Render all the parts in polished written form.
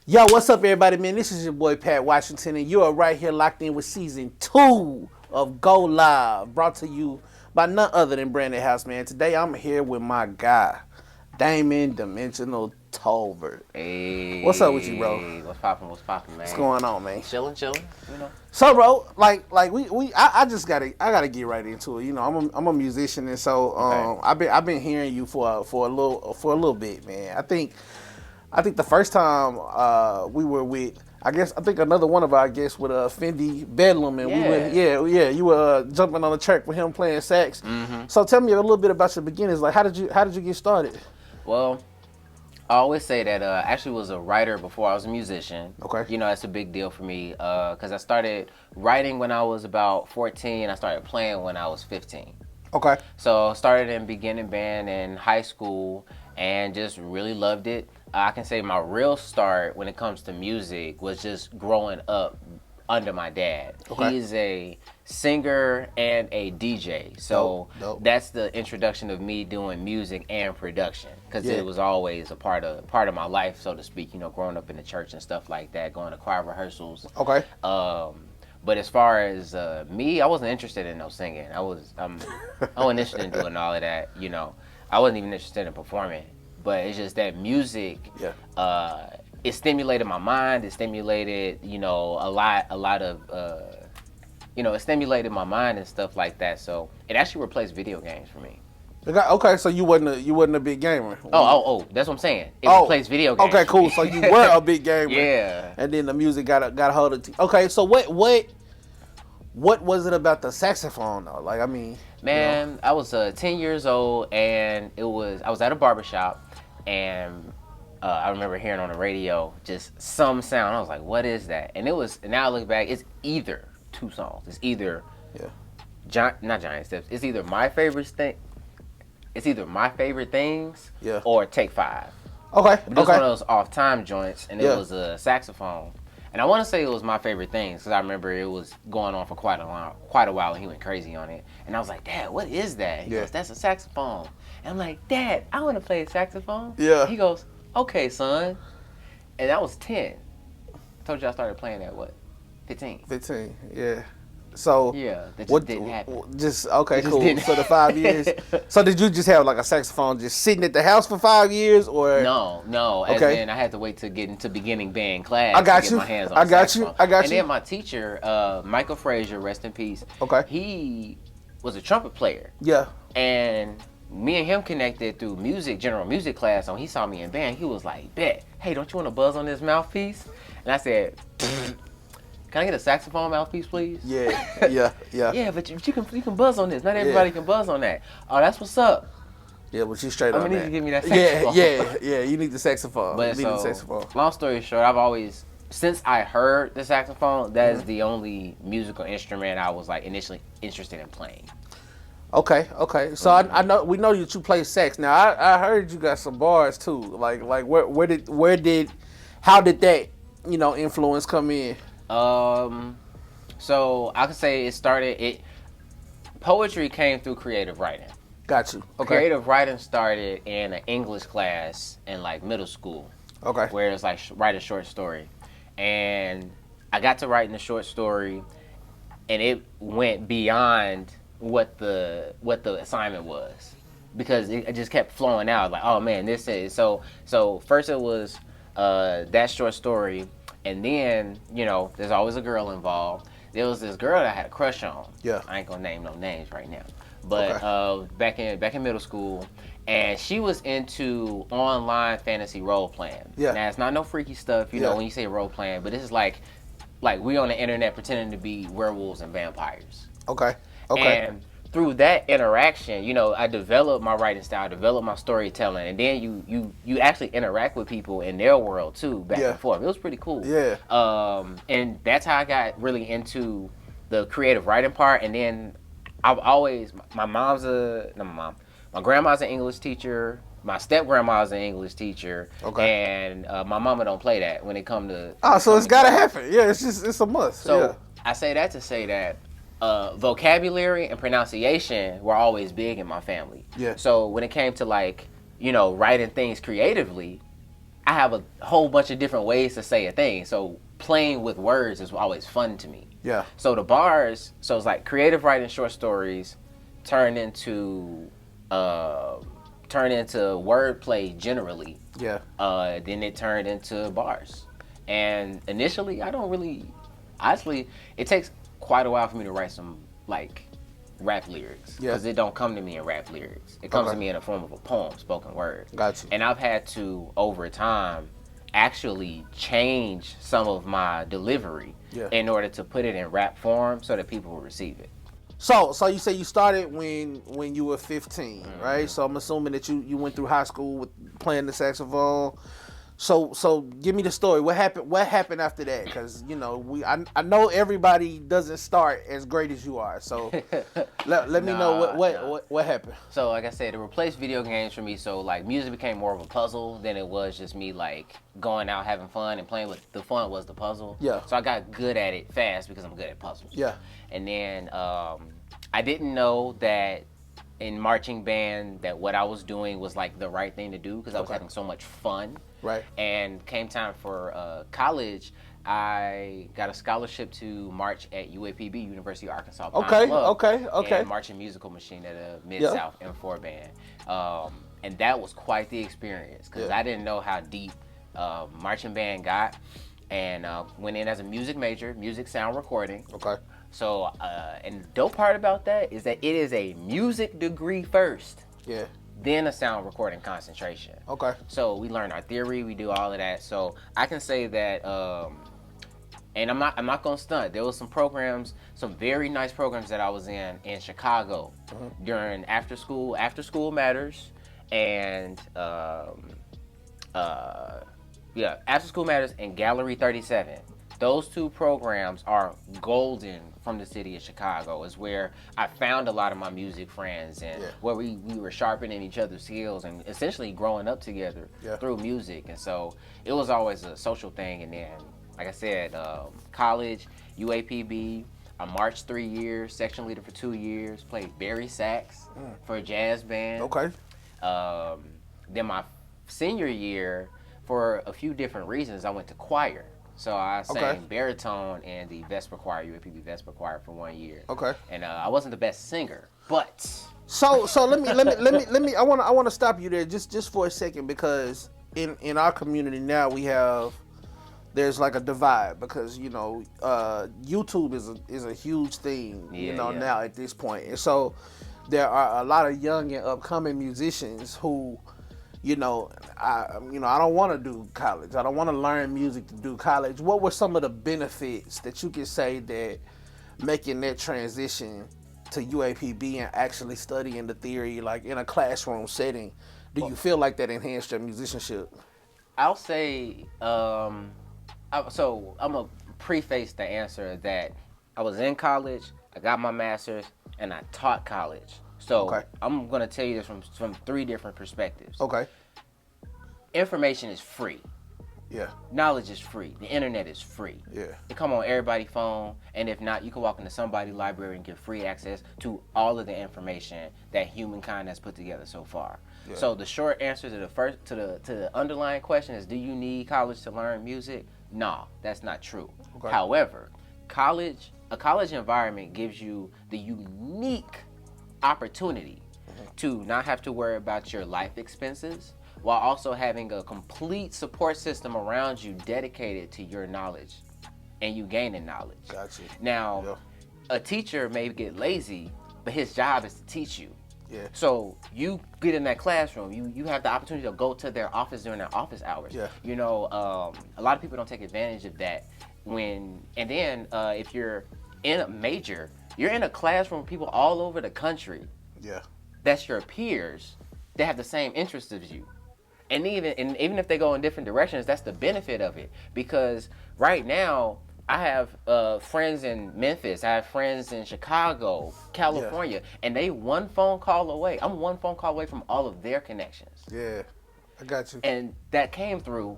Yo, what's up, everybody, man? This is your boy, Pat Washington, and you are right here locked in with Season 2 of Go Live, brought to you by none other than Brandon House, man. Today, I'm here with my guy, Damen, Damentional, Tolbert. Hey, what's up with you, bro? What's poppin'? What's poppin', man? What's going on, man? Chillin', you know. So, bro, I just gotta get right into it. You know, I'm a musician, and so Okay. I've been hearing you for a little bit, man. I think the first time we were with, I think another one of our guests with Fendi Bedlam, and you were jumping on the track with him playing sax. Mm-hmm. So tell me a little bit about your beginnings. Like, how did you get started? Well, I always say that I actually was a writer before I was a musician. Okay. You know, that's a big deal for me because I started writing when I was about 14. I started playing when I was 15. Okay. So I started in beginning band in high school and just really loved it. I can say my real start when it comes to music was just growing up under my dad. Okay. He's a singer and a DJ. So Dope. that's the introduction of me doing music and production because Yeah. it was always a part of my life, so to speak, you know, growing up in the church and stuff like that, going to choir rehearsals. Okay. But as far as me, I wasn't interested in no singing. I wasn't interested in doing all of that, you know. I wasn't even interested in performing. But it's just that music, it stimulated my mind. It stimulated, you know, a lot of, it stimulated my mind and stuff like that. So it actually replaced video games for me. Okay, so you wasn't a big gamer. Oh, that's what I'm saying. It replaced video games. Okay, cool. So you were a big gamer. Yeah. And then the music got a hold of you. Okay, so what was it about the saxophone though? Like, I mean, man, you know. I was 10 years old, and I was at a barbershop, and I remember hearing on the radio just some sound. I was like, "What is that?" And now I look back, it's either two songs. It's either not Giant Steps. It's either my favorite thing. It's either my favorite things or Take Five. Okay. But this one of those off-time joints, and it was a saxophone. And I want to say it was my favorite things because I remember it was going on for quite a while, and he went crazy on it. And I was like, "Dad, what is that?" He goes, "That's a saxophone." And I'm like, "Dad, I want to play a saxophone." Yeah. He goes, "Okay, son." And I was 10. I told you I started playing at what? 15. 15. Yeah. So that just didn't happen. Cool. So the 5 years. So did you just have like a saxophone just sitting at the house for 5 years, or no? As in, I had to wait to get into beginning band class. I got to you. Get my hands on I got saxophone. you. I got and you. then my teacher, Michael Frazier, rest in peace. Okay. He was a trumpet player. Yeah. And me and him connected through general music class. And when he saw me in band, he was like, "Bet, hey, don't you want to buzz on this mouthpiece?" And I said, "Can I get a saxophone mouthpiece, please?" Yeah. Yeah, but you can buzz on this. Not everybody can buzz on that. Oh, that's what's up. Yeah, but you straight on that. You need to give me that saxophone. Yeah. You need the saxophone. But you need the saxophone. Long story short, I've always, since I heard the saxophone, that is the only musical instrument I was like initially interested in playing. Okay. So I know we know that you play sax. Now I heard you got some bars too. Like how did that influence come in? So I could say poetry came through creative writing. Got you. Okay. Creative writing started in an English class in like middle school. Okay. Where it's like write a short story, and I got to writing a short story, and it went beyond what the assignment was, because it just kept flowing out. Like, oh man, this is so. First it was that short story. And then, there's always a girl involved. There was this girl that I had a crush on. Yeah. I ain't gonna name no names right now. But back in middle school, and she was into online fantasy role playing. Yeah. Now it's not no freaky stuff, when you say role playing, but this is like we on the internet pretending to be werewolves and vampires. Okay. And through that interaction, I developed my writing style, developed my storytelling, and then you actually interact with people in their world too, back and forth. It was pretty cool. Yeah. And that's how I got really into the creative writing part. And then I've always, my grandma's an English teacher. My step grandma's an English teacher. Okay. And my mama don't play that when it come to. So it's gotta happen. Yeah, it's a must. So I say that to say that vocabulary and pronunciation were always big in my family. Yeah. So when it came to writing things creatively, I have a whole bunch of different ways to say a thing. So playing with words is always fun to me. Yeah. So the bars, so it's like creative writing short stories turn into wordplay generally. Yeah. Then it turned into bars. And initially, honestly, it takes quite a while for me to write some like rap lyrics, because it don't come to me in rap lyrics. It comes to me in the form of a poem, spoken word. Gotcha. And I've had to, over time, actually change some of my delivery in order to put it in rap form so that people will receive it. So you say you started when you were 15, right? So I'm assuming that you went through high school with playing the saxophone. So give me the story. What happened after that? Because I know everybody doesn't start as great as you are. So let me know what happened. So like I said, it replaced video games for me. So like music became more of a puzzle than it was just me like going out having fun and playing with the fun was the puzzle. Yeah. So I got good at it fast because I'm good at puzzles. Yeah. And then I didn't know that in marching band that what I was doing was like the right thing to do, because I was having so much fun. Right. And came time for college, I got a scholarship to march at UAPB, University of Arkansas. Okay. And marching musical machine at a Mid-South M4 band. And that was quite the experience, because I didn't know how deep marching band got. And went in as a music major, music sound recording. Okay. So, and the dope part about that is that it is a music degree first. Yeah. Then a sound recording concentration. Okay. So we learn our theory, we do all of that. So I can say that, and I'm not gonna stunt. There was some programs, some very nice programs that I was in Chicago during after school matters, and after school matters and Gallery 37. Those two programs are golden from the city of Chicago. Is where I found a lot of my music friends, and where we were sharpening each other's skills and essentially growing up together through music. And so it was always a social thing. And then, like I said, college, UAPB, I marched 3 years, section leader for 2 years, played Barry sax for a jazz band. Okay. Then my senior year, for a few different reasons, I went to choir. So I sang baritone in the Vesper Choir, UAPB Vesper Choir, for 1 year. Okay. And I wasn't the best singer, but so let me I want to stop you there just for a second, because in our community now there's like a divide, because YouTube is a huge thing now at this point. And so there are a lot of young and upcoming musicians who I don't want to do college. I don't want to learn music to do college. What were some of the benefits that you could say that making that transition to UAPB and actually studying the theory, like in a classroom setting, do you feel like that enhanced your musicianship? I'll say, so I'm going to preface the answer that I was in college, I got my master's, and I taught college. So I'm going to tell you this from 3 different perspectives. Okay. Information is free. Yeah. Knowledge is free. The internet is free. Yeah. It come on everybody's phone, and if not, you can walk into somebody's library and get free access to all of the information that humankind has put together so far. Yeah. So the short answer to the underlying question is, do you need college to learn music? No, that's not true. Okay. However, a college environment gives you the unique opportunity to not have to worry about your life expenses, while also having a complete support system around you dedicated to your knowledge and you gaining knowledge. Gotcha. Now, a teacher may get lazy, but his job is to teach you. Yeah. So you get in that classroom, you have the opportunity to go to their office during their office hours. Yeah. A lot of people don't take advantage of that. If you're in a major, you're in a classroom with people all over the country. Yeah. That's your peers. They have the same interests as you. And even if they go in different directions, that's the benefit of it. Because right now, I have friends in Memphis. I have friends in Chicago, California, and they one phone call away. I'm one phone call away from all of their connections. Yeah, I got you. And that came through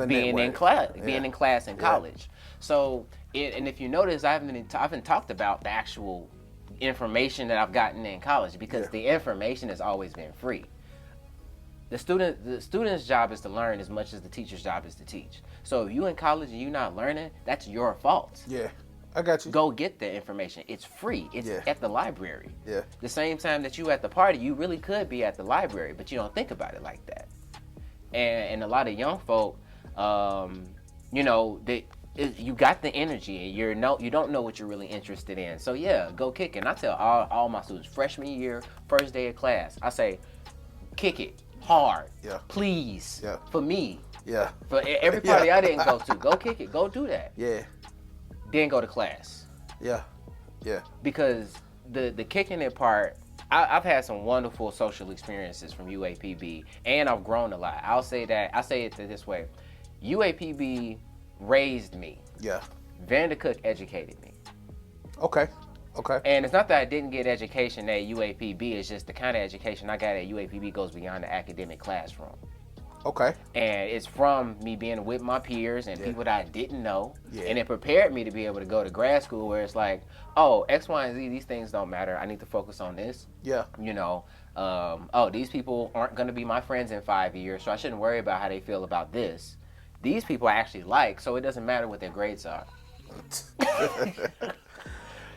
being in class in college. So, and if you notice, I haven't talked about the actual information that I've gotten in college, because the information has always been free. the student's job is to learn as much as the teacher's job is to teach. So if you in college and you're not learning, that's your fault. Yeah, I got you. Go get the information. It's free. It's at the library. Yeah. The same time that you at the party, you really could be at the library, but you don't think about it like that. And a lot of young folk, you know, you got the energy and you don't know what you're really interested in. So yeah, go kick it. And I tell all my students, freshman year, first day of class, I say, kick it hard. Yeah. Please. Yeah. For me. Yeah. For every party I didn't go to, go kick it. Go do that. Yeah. Then go to class. Yeah. Yeah. Because the kicking it part, I've had some wonderful social experiences from UAPB, and I've grown a lot. I say it this way. UAPB raised me. Yeah. Vandercook educated me. Okay. Okay. And it's not that I didn't get education at UAPB, it's just the kind of education I got at UAPB goes beyond the academic classroom. Okay. And it's from me being with my peers and people that I didn't know. Yeah. And it prepared me to be able to go to grad school where it's like, oh, X, Y, and Z, these things don't matter. I need to focus on this. Yeah. You know, oh, these people aren't going to be my friends in 5 years, so I shouldn't worry about how they feel about this. These people I actually like, so it doesn't matter what their grades are.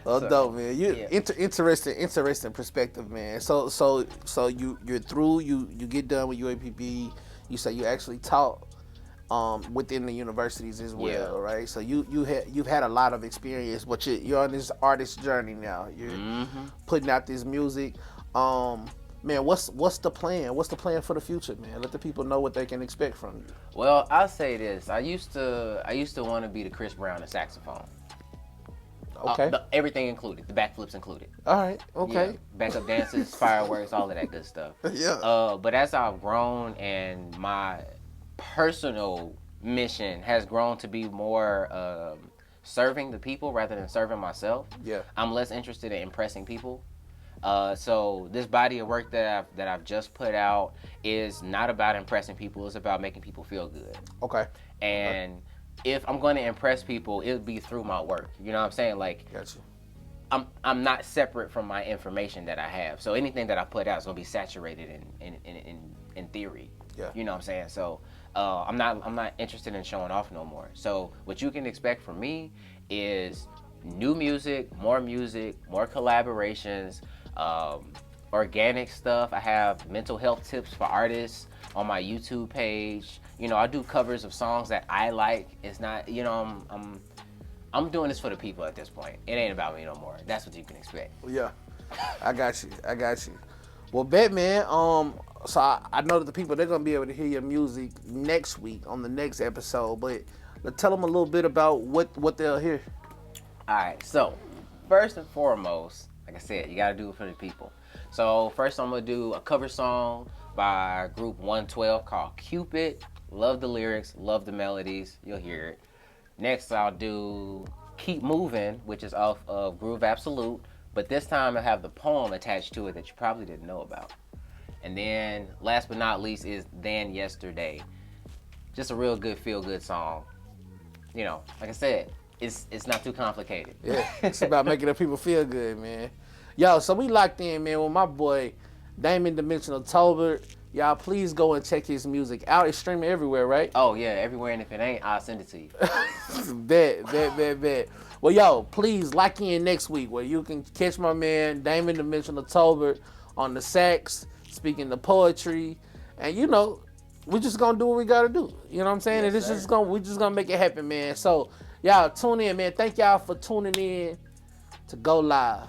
Oh, dope, man. Interesting perspective, man. So you're through. You get done with UAPB. You say you actually taught within the universities as well, right? So you've had a lot of experience, but you're on this artist journey now. You're putting out this music. Man, what's the plan? What's the plan for the future, man? Let the people know what they can expect from you. Well, I'll say this. I used to want to be the Chris Brown of saxophone. Okay. Everything included, the backflips included. All right. Okay. Yeah, backup dances, fireworks, all of that good stuff. Yeah. But as I've grown and my personal mission has grown to be more serving the people rather than serving myself. Yeah. I'm less interested in impressing people. So this body of work that I've just put out is not about impressing people. It's about making people feel good. Okay. And if I'm going to impress people, it'll be through my work. You know what I'm saying? Like, Gotcha. I'm not separate from my information that I have. So anything that I put out is going to be saturated in theory. Yeah. You know what I'm saying? So I'm not interested in showing off no more. So what you can expect from me is new music, more collaborations, organic stuff. I have mental health tips for artists on my YouTube page. You know, I do covers of songs that I like. It's not, you know, I'm doing this for the people at this point. It ain't about me no more. That's what you can expect. Yeah, I got you. Well, bet, man. So I know that the people, they're gonna be able to hear your music next week on the next episode. But tell them a little bit about what they'll hear. All right. So first and foremost, like I said, you gotta do it for the people. So first, I'm gonna do a cover song by Group 112 called "Cupid." Love the lyrics, love the melodies. You'll hear it. Next, I'll do "Keep Moving," which is off of Groove Absolute, but this time I have the poem attached to it that you probably didn't know about. And then, last but not least, is "Than Yesterday." Just a real good, feel-good song. You know, like I said, it's not too complicated. Yeah, it's about making the people feel good, man. Yo, so we locked in, man, with my boy, Damentional Tolbert. Y'all, please go and check his music out. It's streaming everywhere, right? Oh, yeah, everywhere, and if it ain't, I'll send it to you. Bet. Well, yo, please lock in next week where you can catch my man, Damentional Tolbert, on the sax, speaking the poetry. And, you know, we're just going to do what we got to do. You know what I'm saying? Yes, and we're just going to make it happen, man. So, y'all, tune in, man. Thank y'all for tuning in to Go Live.